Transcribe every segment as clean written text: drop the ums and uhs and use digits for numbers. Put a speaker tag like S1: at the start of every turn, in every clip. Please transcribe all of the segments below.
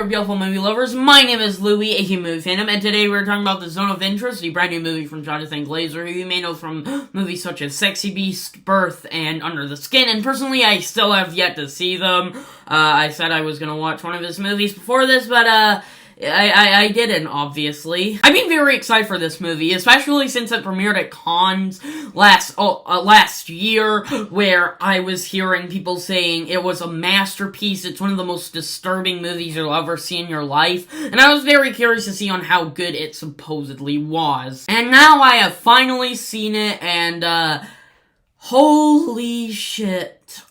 S1: beautiful movie lovers. My name is Louie, a movie fandom, and today we're talking about The Zone of Interest, the brand new movie from Jonathan Glazer, who you may know from movies such as Sexy Beast, Birth, and Under the Skin, and personally, I still have yet to see them. I said I was gonna watch one of his movies before this, but, I didn't, obviously. I've been very excited for this movie, especially since it premiered at cons last year, where I was hearing people saying it was a masterpiece, it's one of the most disturbing movies you'll ever see in your life, and I was very curious to see on how good it supposedly was. And now I have finally seen it, and, holy shit,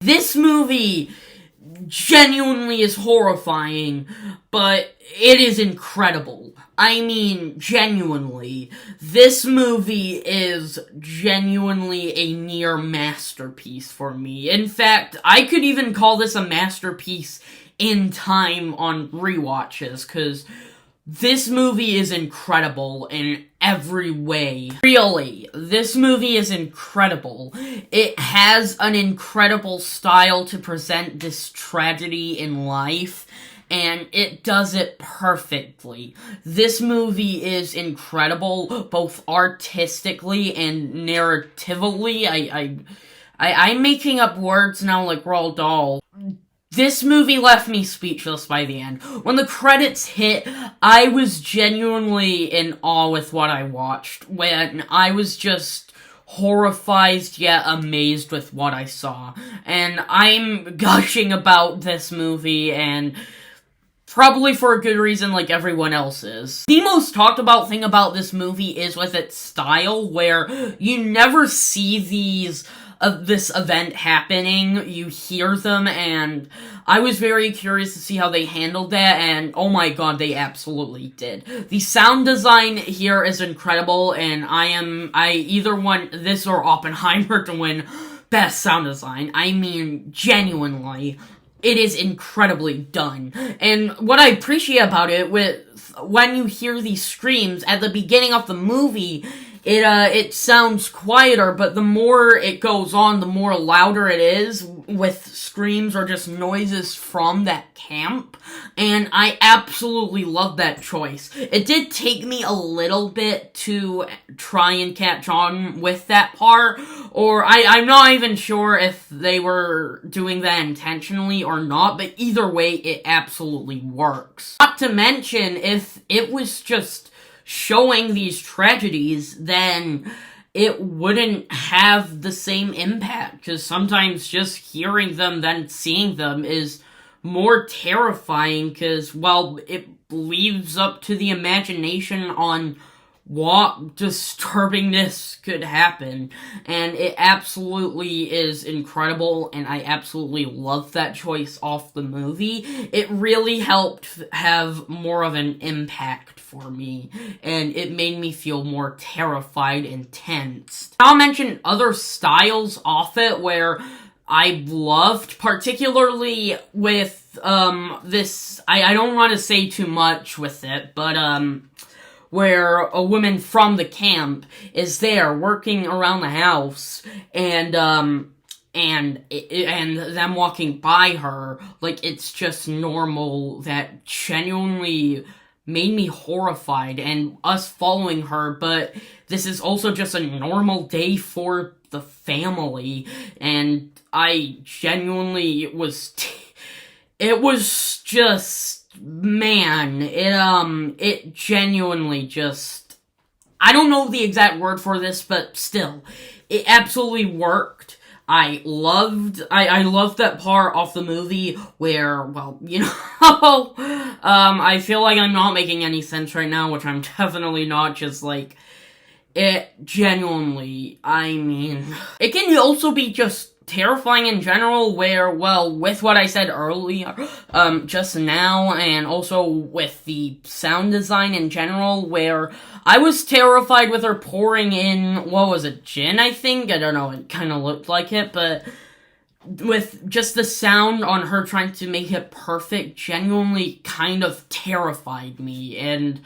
S1: this movie genuinely is horrifying, but it is incredible. I mean, genuinely. This movie is genuinely a near masterpiece for me. In fact, I could even call this a masterpiece in time on rewatches, because this movie is incredible in every way. Really, this movie is incredible. It has an incredible style to present this tragedy in life, and it does it perfectly. This movie is incredible, both artistically and narratively. I'm making up words now like Roald Dahl. This movie left me speechless by the end. When the credits hit, I was genuinely in awe with what I watched. When I was just horrified yet amazed with what I saw. And I'm gushing about this movie, and probably for a good reason like everyone else is. The most talked about thing about this movie is with its style, where you never see this event happening, you hear them, and I was very curious to see how they handled that, and oh my god, they absolutely did. The sound design here is incredible, and I either want this or Oppenheimer to win Best Sound Design. I mean, genuinely, it is incredibly done. And what I appreciate about it, when you hear these screams at the beginning of the movie, it sounds quieter, but the more it goes on, the more louder it is, with screams or just noises from that camp, and I absolutely love that choice. It did take me a little bit to try and catch on with that part, or I'm not even sure if they were doing that intentionally or not, but either way, it absolutely works. Not to mention, if it was just showing these tragedies, then it wouldn't have the same impact, because sometimes just hearing them, then seeing them is more terrifying, because, well, it leaves up to the imagination on what disturbingness could happen, and it absolutely is incredible, and I absolutely love that choice off the movie. It really helped have more of an impact for me, and it made me feel more terrified and tense. I'll mention other styles off it where I loved, particularly with, this, I don't want to say too much with it, but, where a woman from the camp is there working around the house, and them walking by her like it's just normal, that genuinely made me horrified, and us following her, but this is also just a normal day for the family, and I genuinely it was just, man, it genuinely just, I don't know the exact word for this, but still, it absolutely worked. I loved that part of the movie where, well, you know, I feel like I'm not making any sense right now, which I'm definitely not, just like, it genuinely, I mean, it can also be just terrifying in general, where, well, with what I said earlier, just now, and also with the sound design in general, where I was terrified with her pouring in, what was it, gin, I think? I don't know, it kind of looked like it, but with just the sound on her trying to make it perfect genuinely kind of terrified me, and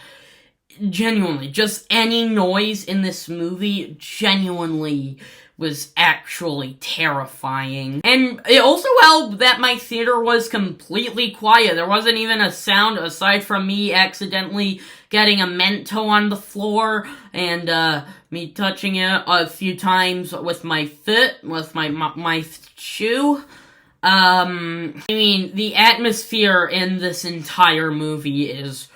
S1: genuinely, just any noise in this movie genuinely was actually terrifying. And it also helped that my theater was completely quiet. There wasn't even a sound aside from me accidentally getting a Mento on the floor and me touching it a few times with my foot, with my shoe. I mean, the atmosphere in this entire movie is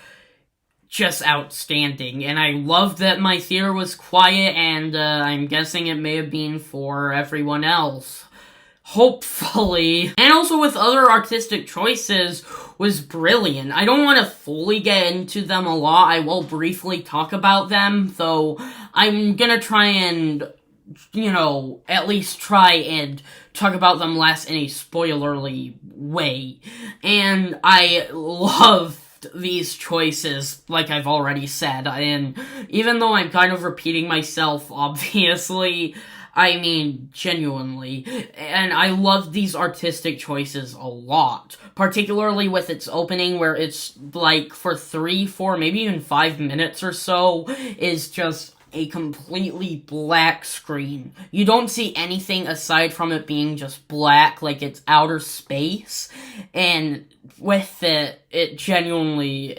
S1: just outstanding, and I loved that my theater was quiet, and I'm guessing it may have been for everyone else. Hopefully. And also with other artistic choices was brilliant. I don't want to fully get into them a lot. I will briefly talk about them, though I'm gonna try and, at least try and talk about them less in a spoilerly way. And I love these choices, like I've already said, and even though I'm kind of repeating myself, obviously, I mean, genuinely, and I love these artistic choices a lot, particularly with its opening, where it's, like, for 3, 4, maybe even 5 minutes or so, is just a completely black screen. You don't see anything aside from it being just black, like it's outer space, and with it genuinely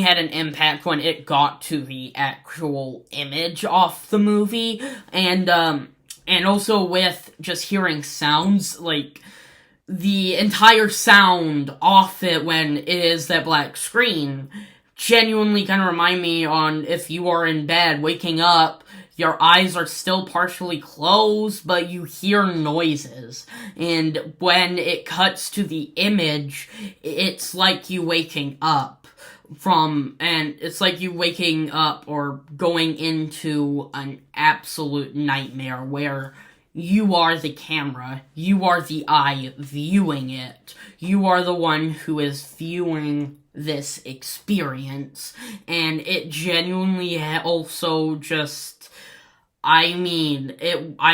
S1: had an impact when it got to the actual image of the movie, and also with just hearing sounds, like, the entire sound off it when it is that black screen genuinely kind of remind me on if you are in bed, waking up, your eyes are still partially closed, but you hear noises. And when it cuts to the image, it's like you waking up or going into an absolute nightmare where you are the camera, you are the eye viewing it, you are the one who is viewing this experience, and it genuinely also just, I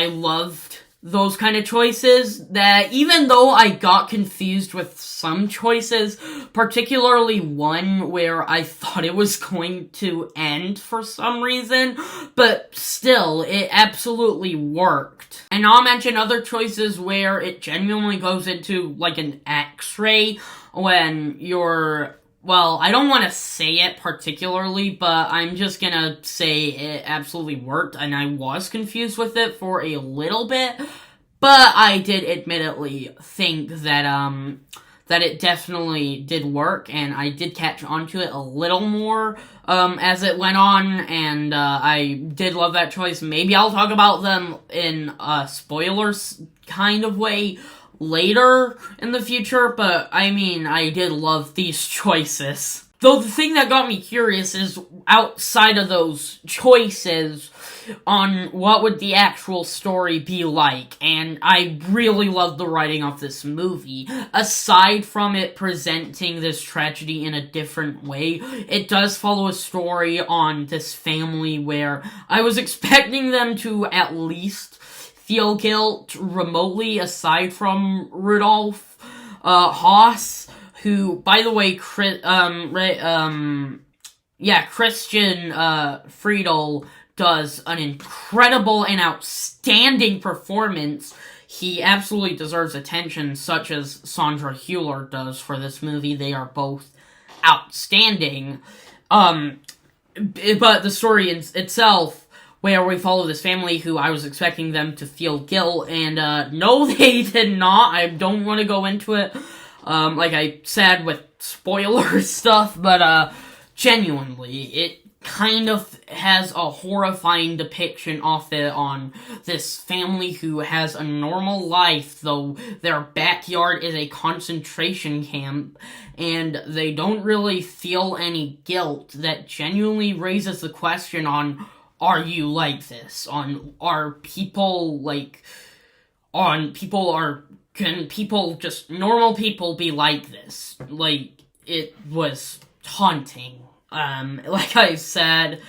S1: loved those kind of choices that even though I got confused with some choices, particularly one where I thought it was going to end for some reason, but still, it absolutely worked. And I'll mention other choices where it genuinely goes into, like, an X-ray when you're, well, I don't want to say it particularly, but I'm just gonna say it absolutely worked, and I was confused with it for a little bit, but I did admittedly think that it definitely did work, and I did catch onto it a little more, as it went on, and, I did love that choice. Maybe I'll talk about them in a spoilers kind of way later in the future, but I mean, I did love these choices. Though the thing that got me curious is, outside of those choices, on what would the actual story be like, and I really loved the writing of this movie. Aside from it presenting this tragedy in a different way, it does follow a story on this family where I was expecting them to at least feel guilt remotely, aside from Rudolph Haas, who, by the way, Christian Friedel does an incredible and outstanding performance. He absolutely deserves attention, such as Sandra Hüller does for this movie. They are both outstanding. But the story itself, where we follow this family who I was expecting them to feel guilt, and no, they did not. I don't want to go into it, like I said, with spoiler stuff, but genuinely, it kind of has a horrifying depiction of it on this family who has a normal life, though their backyard is a concentration camp, and they don't really feel any guilt. That genuinely raises the question on, are you like this? Can people, just normal people, be like this? Like, it was haunting. Like I said,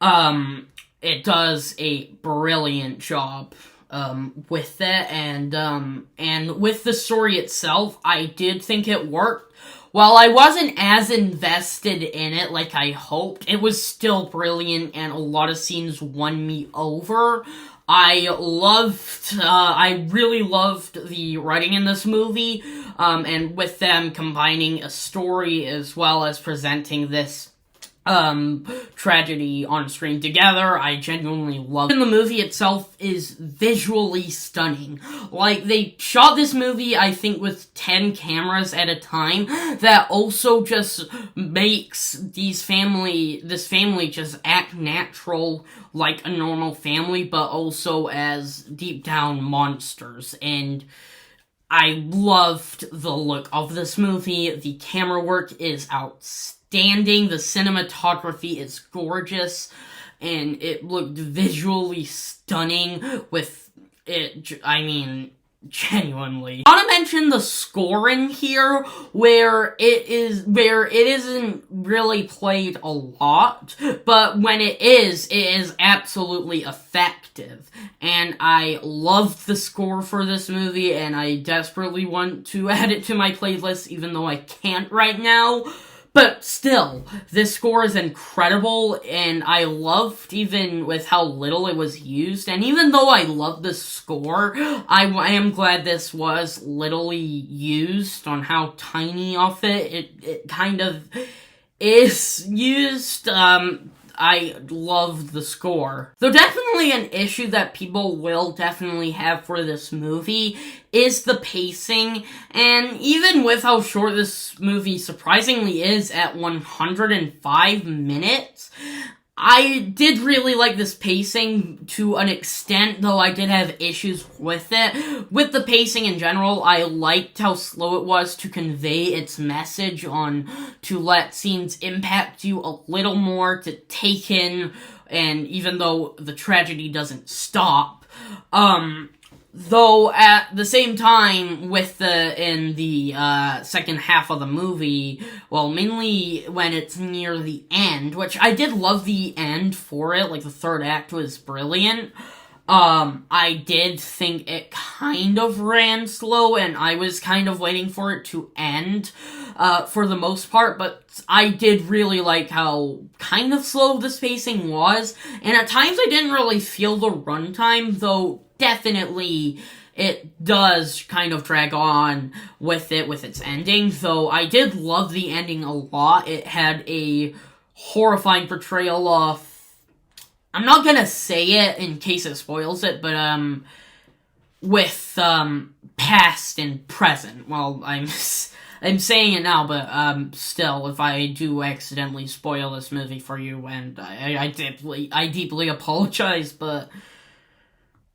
S1: it does a brilliant job, with it, and with the story itself, I did think it worked. while I wasn't as invested in it like I hoped, it was still brilliant, and a lot of scenes won me over. I really loved the writing in this movie, and with them combining a story as well as presenting this tragedy on screen together, I genuinely love it. And the movie itself is visually stunning. Like, they shot this movie, I think, with 10 cameras at a time. That also just makes this family just act natural like a normal family, but also as deep down monsters. And I loved the look of this movie. The camera work is outstanding. The cinematography is gorgeous, and it looked visually stunning with it, I mean, genuinely. I want to mention the scoring here, where it isn't really played a lot, but when it is absolutely effective. And I loved the score for this movie, and I desperately want to add it to my playlist, even though I can't right now. But still, this score is incredible, and I loved even with how little it was used. And even though I love the score, I am glad this was littly used on how tiny of it kind of is used. I loved the score. Though definitely an issue that people will definitely have for this movie is the pacing, and even with how short this movie surprisingly is at 105 minutes, I did really like this pacing to an extent, though I did have issues with it. With the pacing in general, I liked how slow it was to convey its message to let scenes impact you a little more, to take in, and even though the tragedy doesn't stop, though at the same time, in the second half of the movie, well, mainly when it's near the end, which I did love the end for it, like the third act was brilliant. I did think it kind of ran slow, and I was kind of waiting for it to end, for the most part, but I did really like how kind of slow the pacing was, and at times I didn't really feel the runtime, though definitely it does kind of drag on with its ending, though I did love the ending a lot. It had a horrifying portrayal of, I'm not gonna say it in case it spoils it, but, with, past and present. Well, I'm saying it now, but, still, if I do accidentally spoil this movie for you, and I deeply apologize, but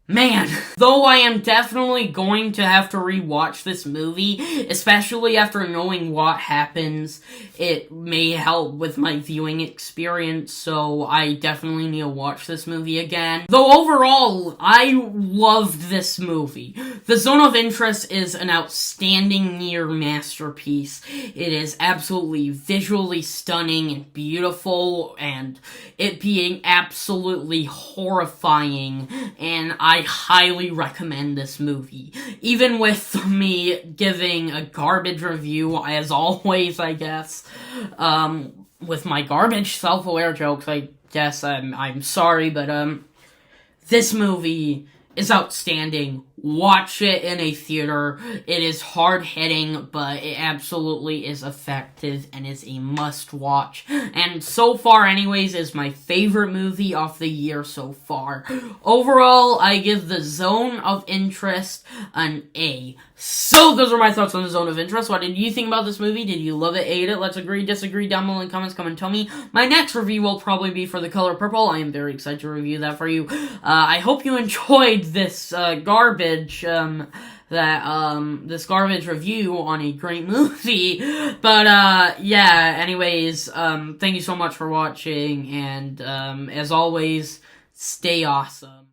S1: man, though I am definitely going to have to rewatch this movie, especially after knowing what happens, it may help with my viewing experience, so I definitely need to watch this movie again. Though overall, I loved this movie. The Zone of Interest is an outstanding near masterpiece. It is absolutely visually stunning and beautiful, and it being absolutely horrifying, and I highly recommend this movie. Even with me giving a garbage review, as always, I guess, with my garbage self-aware jokes, I guess I'm sorry, but, this movie is outstanding. Watch it in a theater. It is hard-hitting, but it absolutely is effective and is a must-watch. And so far, anyways, is my favorite movie of the year so far. Overall, I give The Zone of Interest an A. So, those are my thoughts on The Zone of Interest. What did you think about this movie? Did you love it, hate it? Let's agree, disagree down below in the comments. Come and tell me. My next review will probably be for The Color Purple. I am very excited to review that for you. I hope you enjoyed this, garbage review on a great movie. But, yeah, anyways, thank you so much for watching, and, as always, stay awesome.